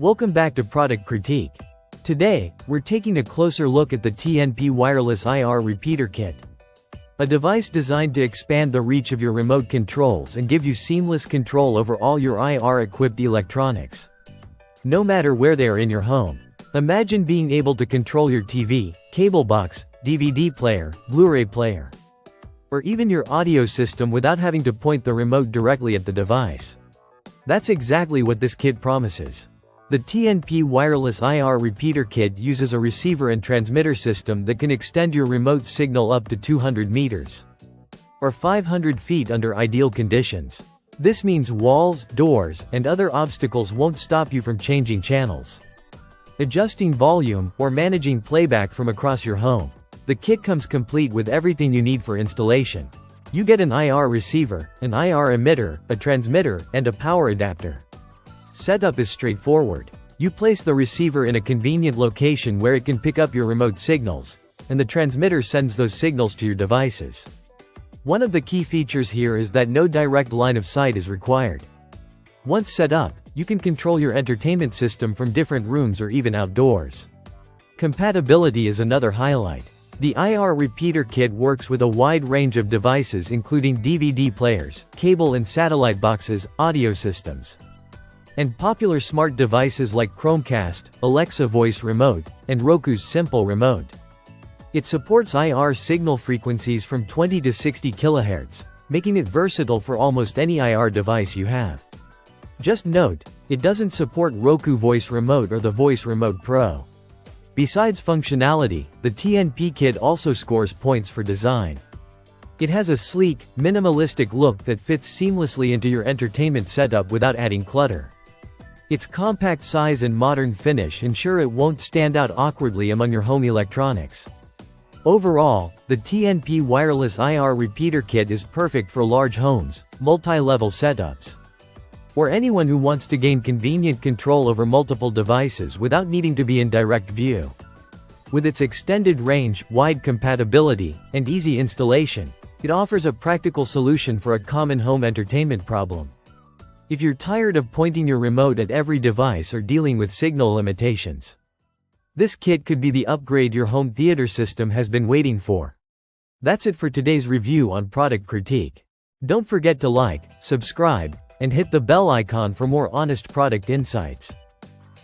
Welcome back to Product Critique. Today, we're taking a closer look at the TNP Wireless IR Repeater Kit. A device designed to expand the reach of your remote controls and give you seamless control over all your IR-equipped electronics. No matter where they are in your home. Imagine being able to control your TV, cable box, DVD player, Blu-ray player, or even your audio system without having to point the remote directly at the device. That's exactly what this kit promises. The TNP Wireless IR Repeater Kit uses a receiver and transmitter system that can extend your remote signal up to 200 meters, or 500 feet under ideal conditions. This means walls, doors, and other obstacles won't stop you from changing channels, adjusting volume, or managing playback from across your home. The kit comes complete with everything you need for installation. You get an IR receiver, an IR emitter, a transmitter, and a power adapter. Setup is straightforward. You place the receiver in a convenient location where it can pick up your remote signals, and the transmitter sends those signals to your devices. One of the key features here is that no direct line of sight is required. Once set up, you can control your entertainment system from different rooms or even outdoors. Compatibility is another highlight. The IR Repeater Kit works with a wide range of devices including DVD players, cable and satellite boxes, audio systems, and popular smart devices like Chromecast, Alexa Voice Remote, and Roku's Simple Remote. It supports IR signal frequencies from 20 to 60 kHz, making it versatile for almost any IR device you have. Just note, it doesn't support Roku Voice Remote or the Voice Remote Pro. Besides functionality, the TNP kit also scores points for design. It has a sleek, minimalistic look that fits seamlessly into your entertainment setup without adding clutter. Its compact size and modern finish ensure it won't stand out awkwardly among your home electronics. Overall, the TNP Wireless IR Repeater Kit is perfect for large homes, multi-level setups, or anyone who wants to gain convenient control over multiple devices without needing to be in direct view. With its extended range, wide compatibility, and easy installation, it offers a practical solution for a common home entertainment problem. If you're tired of pointing your remote at every device or dealing with signal limitations, this kit could be the upgrade your home theater system has been waiting for. That's it for today's review on Product Critique. Don't forget to like, subscribe, and hit the bell icon for more honest product insights.